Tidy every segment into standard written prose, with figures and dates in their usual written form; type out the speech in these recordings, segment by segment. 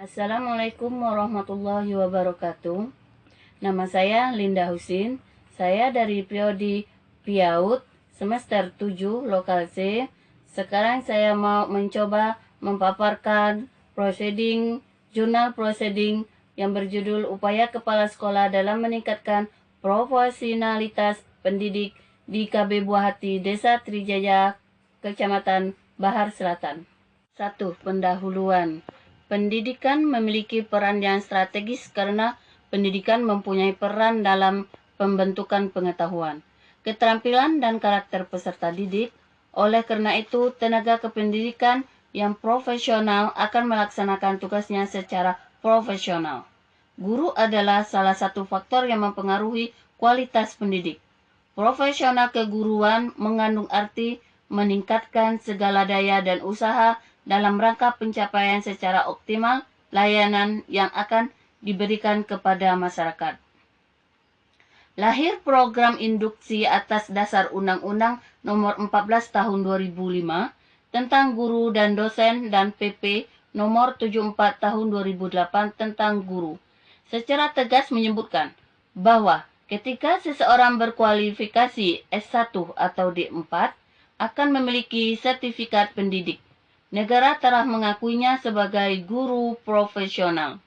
Assalamualaikum warahmatullahi wabarakatuh. Nama saya Linda Husin. Saya dari Prodi PIAUD semester 7 Lokal C. Sekarang saya mau mencoba memaparkan jurnal proceeding yang berjudul Upaya Kepala Sekolah dalam Meningkatkan Profesionalitas Pendidik di KB Buah Hati, Desa Trijaya, Kecamatan Bahar Selatan. 1. Pendahuluan. Pendidikan memiliki peran yang strategis karena pendidikan mempunyai peran dalam pembentukan pengetahuan, keterampilan, dan karakter peserta didik. Oleh karena itu, tenaga kependidikan yang profesional akan melaksanakan tugasnya secara profesional. Guru adalah salah satu faktor yang mempengaruhi kualitas pendidik. Profesional keguruan mengandung arti meningkatkan segala daya dan usaha dalam rangka pencapaian secara optimal layanan yang akan diberikan kepada masyarakat. Lahir program induksi atas dasar Undang-Undang Nomor 14 Tahun 2005 tentang guru dan dosen dan PP Nomor 74 Tahun 2008 tentang guru, secara tegas menyebutkan bahwa ketika seseorang berkualifikasi S1 atau D4 akan memiliki sertifikat pendidik, negara telah mengakuinya sebagai guru profesional.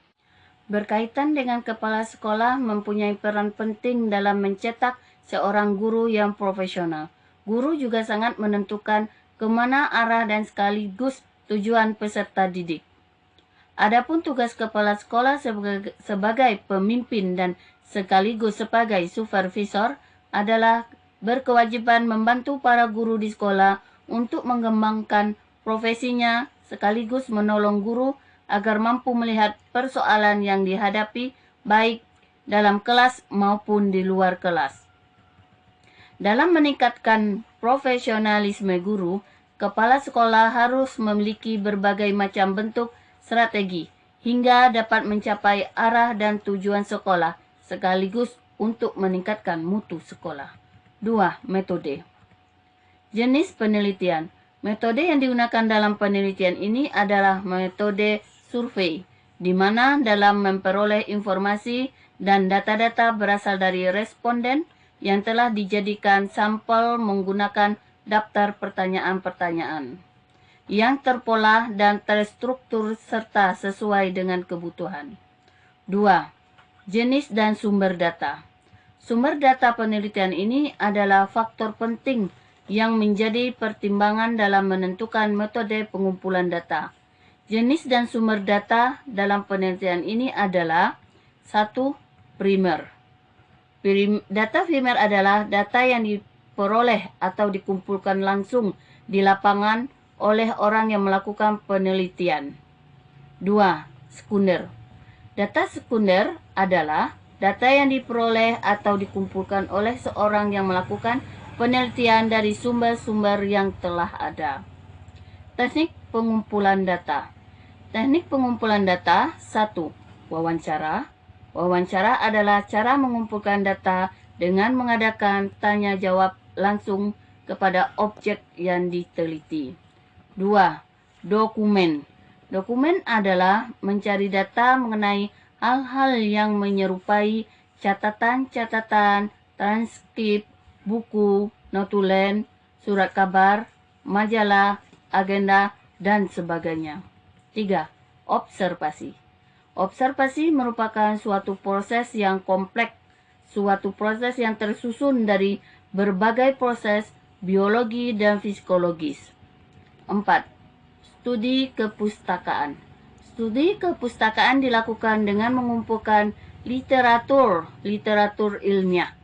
Berkaitan dengan kepala sekolah mempunyai peran penting dalam mencetak seorang guru yang profesional. Guru juga sangat menentukan kemana arah dan sekaligus tujuan peserta didik. Adapun tugas kepala sekolah sebagai pemimpin dan sekaligus sebagai supervisor adalah berkewajiban membantu para guru di sekolah untuk mengembangkan profesinya sekaligus menolong guru agar mampu melihat persoalan yang dihadapi baik dalam kelas maupun di luar kelas. Dalam meningkatkan profesionalisme guru, kepala sekolah harus memiliki berbagai macam bentuk strategi hingga dapat mencapai arah dan tujuan sekolah sekaligus untuk meningkatkan mutu sekolah. 2. Metode. Jenis penelitian. Metode yang digunakan dalam penelitian ini adalah metode survei, di mana dalam memperoleh informasi dan data-data berasal dari responden yang telah dijadikan sampel menggunakan daftar pertanyaan-pertanyaan yang terpola dan terstruktur serta sesuai dengan kebutuhan. 2. Jenis dan sumber data. Sumber data penelitian ini adalah faktor penting yang menjadi pertimbangan dalam menentukan metode pengumpulan data. Jenis dan sumber data dalam penelitian ini adalah 1. Primer. Data primer adalah data yang diperoleh atau dikumpulkan langsung di lapangan oleh orang yang melakukan penelitian. 2. Sekunder. Data sekunder adalah data yang diperoleh atau dikumpulkan oleh seorang yang melakukan penelitian dari sumber-sumber yang telah ada. Teknik pengumpulan data. Teknik pengumpulan data. 1. Wawancara. Wawancara adalah cara mengumpulkan data dengan mengadakan tanya jawab langsung kepada objek yang diteliti. 2. Dokumen. Dokumen adalah mencari data mengenai hal-hal yang menyerupai catatan-catatan, transkrip, buku, notulen, surat kabar, majalah, agenda, dan sebagainya. 3. Observasi. Observasi merupakan suatu proses yang kompleks, suatu proses yang tersusun dari berbagai proses biologi dan psikologis. 4. Studi kepustakaan. Studi kepustakaan dilakukan dengan mengumpulkan literatur ilmiah,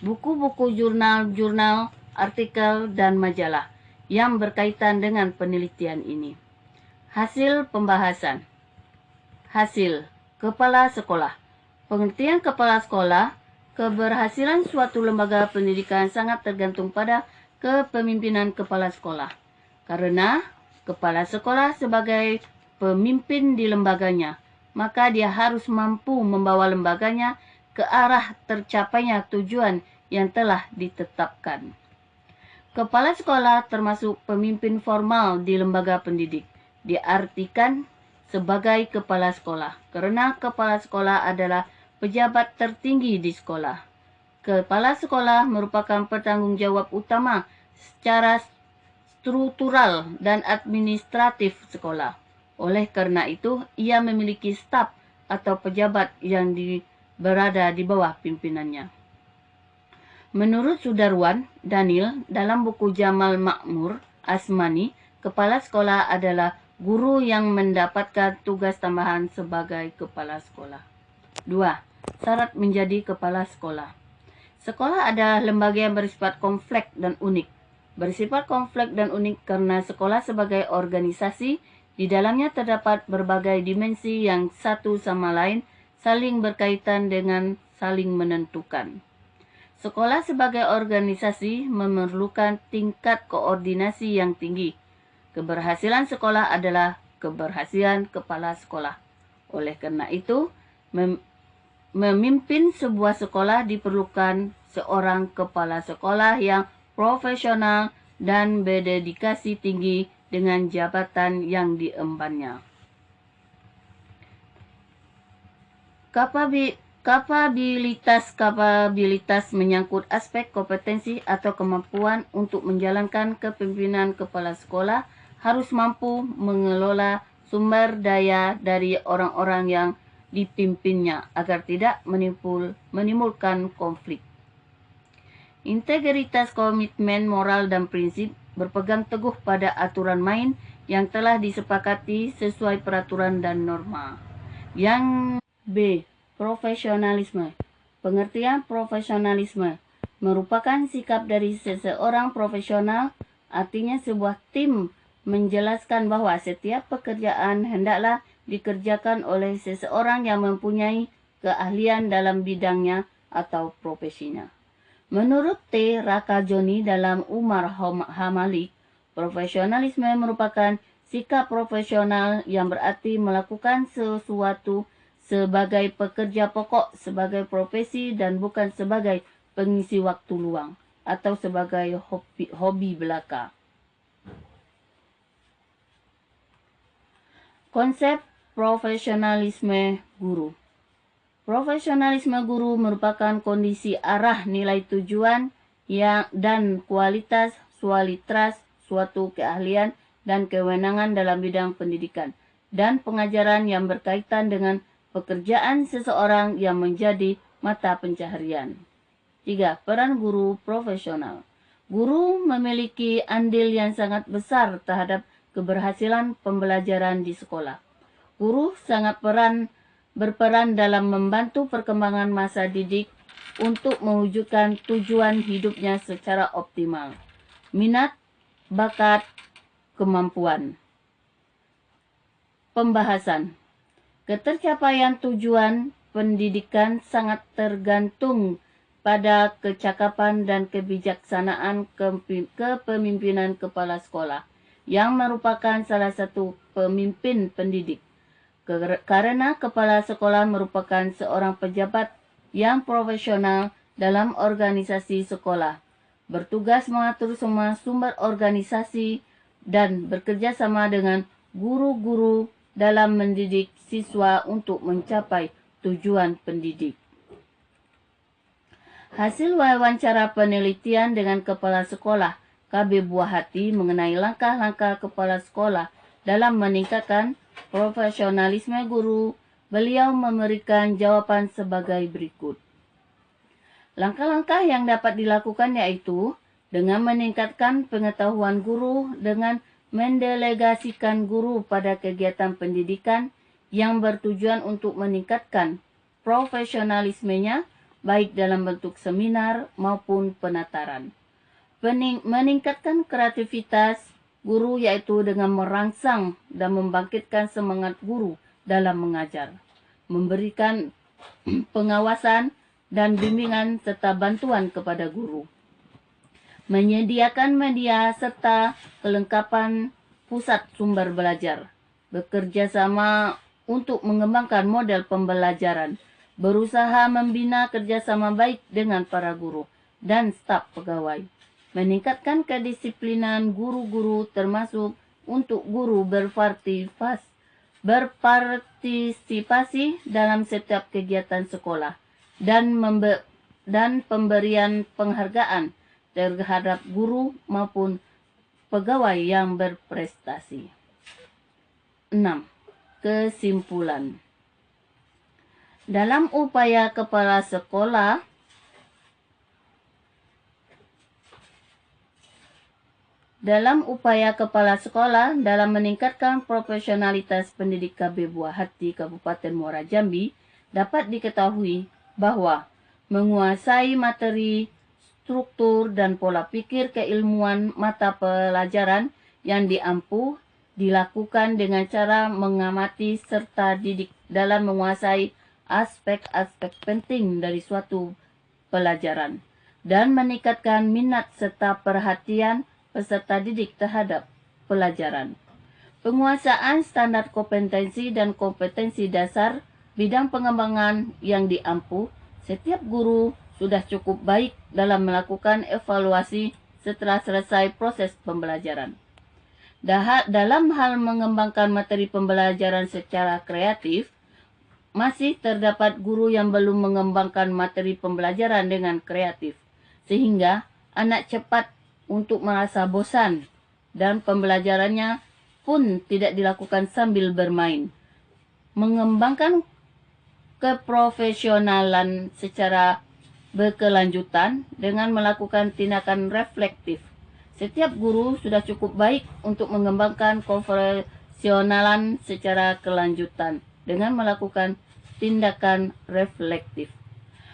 buku-buku jurnal-jurnal, artikel, dan majalah yang berkaitan dengan penelitian ini. Hasil pembahasan. Hasil. Kepala sekolah. Pengertian kepala sekolah. Keberhasilan suatu lembaga pendidikan sangat tergantung pada kepemimpinan kepala sekolah. Karena kepala sekolah sebagai pemimpin di lembaganya, maka dia harus mampu membawa lembaganya ke arah tercapainya tujuan yang telah ditetapkan. Kepala sekolah termasuk pemimpin formal di lembaga pendidik. Diartikan sebagai kepala sekolah, karena kepala sekolah adalah pejabat tertinggi di sekolah. Kepala sekolah merupakan penanggung jawab utama secara struktural dan administratif sekolah. Oleh karena itu, ia memiliki staf atau pejabat yang berada di bawah pimpinannya. Menurut Sudarwan Daniel dalam buku Jamal Makmur Asmani, kepala sekolah adalah guru yang mendapatkan tugas tambahan sebagai kepala sekolah. 2. Syarat menjadi kepala sekolah. Sekolah adalah lembaga yang bersifat kompleks dan unik. Bersifat kompleks dan unik karena sekolah sebagai organisasi, di dalamnya terdapat berbagai dimensi yang satu sama lain saling berkaitan dengan saling menentukan. Sekolah sebagai organisasi memerlukan tingkat koordinasi yang tinggi. Keberhasilan sekolah adalah keberhasilan kepala sekolah. Oleh karena itu, memimpin sebuah sekolah diperlukan seorang kepala sekolah yang profesional dan berdedikasi tinggi dengan jabatan yang diembannya. Kapabilitas menyangkut aspek kompetensi atau kemampuan untuk menjalankan kepemimpinan kepala sekolah, harus mampu mengelola sumber daya dari orang-orang yang dipimpinnya agar tidak menimbulkan konflik. Integritas, komitmen moral dan prinsip, berpegang teguh pada aturan main yang telah disepakati sesuai peraturan dan norma. Yang B. Profesionalisme. Pengertian profesionalisme merupakan sikap dari seseorang profesional, artinya sebuah tim menjelaskan bahwa setiap pekerjaan hendaklah dikerjakan oleh seseorang yang mempunyai keahlian dalam bidangnya atau profesinya. Menurut T. Rakajoni dalam Umar Hamalik, profesionalisme merupakan sikap profesional yang berarti melakukan sesuatu sebagai pekerja pokok, sebagai profesi, dan bukan sebagai pengisi waktu luang atau sebagai hobi belaka. Konsep profesionalisme guru. Profesionalisme guru merupakan kondisi arah nilai tujuan dan kualitas suatu keahlian dan kewenangan dalam bidang pendidikan dan pengajaran yang berkaitan dengan pekerjaan seseorang yang menjadi mata pencaharian. 3. Peran guru profesional. Guru memiliki andil yang sangat besar terhadap keberhasilan pembelajaran di sekolah. Guru sangat berperan dalam membantu perkembangan masa didik untuk mewujudkan tujuan hidupnya secara optimal. Minat, bakat, kemampuan. Pembahasan. Ketercapaian tujuan pendidikan sangat tergantung pada kecakapan dan kebijaksanaan kepemimpinan kepala sekolah, yang merupakan salah satu pemimpin pendidik. Karena kepala sekolah merupakan seorang pejabat yang profesional dalam organisasi sekolah, bertugas mengatur semua sumber organisasi dan bekerja sama dengan guru-guru dalam mendidik siswa untuk mencapai tujuan pendidik. Hasil wawancara penelitian dengan kepala sekolah KB Buah Hati mengenai langkah-langkah kepala sekolah dalam meningkatkan profesionalisme guru, beliau memberikan jawaban sebagai berikut. Langkah-langkah yang dapat dilakukan yaitu dengan meningkatkan pengetahuan guru dengan mendelegasikan guru pada kegiatan pendidikan yang bertujuan untuk meningkatkan profesionalismenya baik dalam bentuk seminar maupun penataran. Meningkatkan kreativitas guru yaitu dengan merangsang dan membangkitkan semangat guru dalam mengajar, memberikan pengawasan dan bimbingan serta bantuan kepada guru. Menyediakan media serta kelengkapan pusat sumber belajar, bekerja sama untuk mengembangkan model pembelajaran, berusaha membina kerjasama baik dengan para guru dan staf pegawai, meningkatkan kedisiplinan guru-guru termasuk untuk guru berpartisipasi berpartisipasi dalam setiap kegiatan sekolah, dan pemberian penghargaan terhadap guru maupun pegawai yang berprestasi. 6. Kesimpulan. Dalam upaya kepala sekolah dalam meningkatkan profesionalitas pendidik KB Buah Hati Kabupaten Muara Jambi, dapat diketahui bahwa menguasai materi, struktur, dan pola pikir keilmuan mata pelajaran yang diampu dilakukan dengan cara mengamati serta didik dalam menguasai aspek-aspek penting dari suatu pelajaran dan meningkatkan minat serta perhatian peserta didik terhadap pelajaran. Penguasaan standar kompetensi dan kompetensi dasar bidang pengembangan yang diampu, setiap guru sudah cukup baik dalam melakukan evaluasi setelah selesai proses pembelajaran. Dalam hal mengembangkan materi pembelajaran secara kreatif, masih terdapat guru yang belum mengembangkan materi pembelajaran dengan kreatif, sehingga anak cepat untuk merasa bosan dan pembelajarannya pun tidak dilakukan sambil bermain. Mengembangkan keprofesionalan secara berkelanjutan dengan melakukan tindakan reflektif. Setiap guru sudah cukup baik untuk mengembangkan profesionalan secara kelanjutan dengan melakukan tindakan reflektif.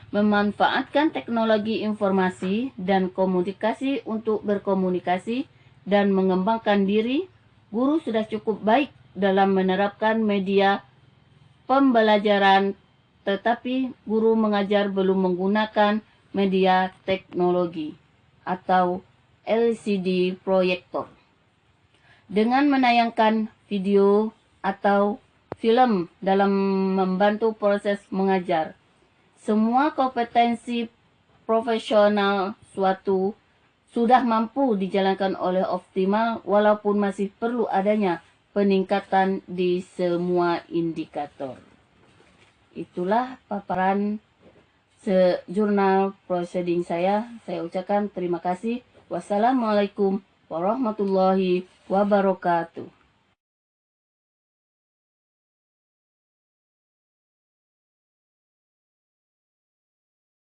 Memanfaatkan teknologi informasi dan komunikasi untuk berkomunikasi dan mengembangkan diri, guru sudah cukup baik dalam menerapkan media pembelajaran, tetapi guru mengajar belum menggunakan media teknologi atau LCD proyektor. Dengan menayangkan video atau film dalam membantu proses mengajar, semua kompetensi profesional suatu sudah mampu dijalankan oleh optimal walaupun masih perlu adanya peningkatan di semua indikator. Itulah paparan jurnal proceeding saya. Saya ucapkan terima kasih. Wassalamualaikum warahmatullahi wabarakatuh.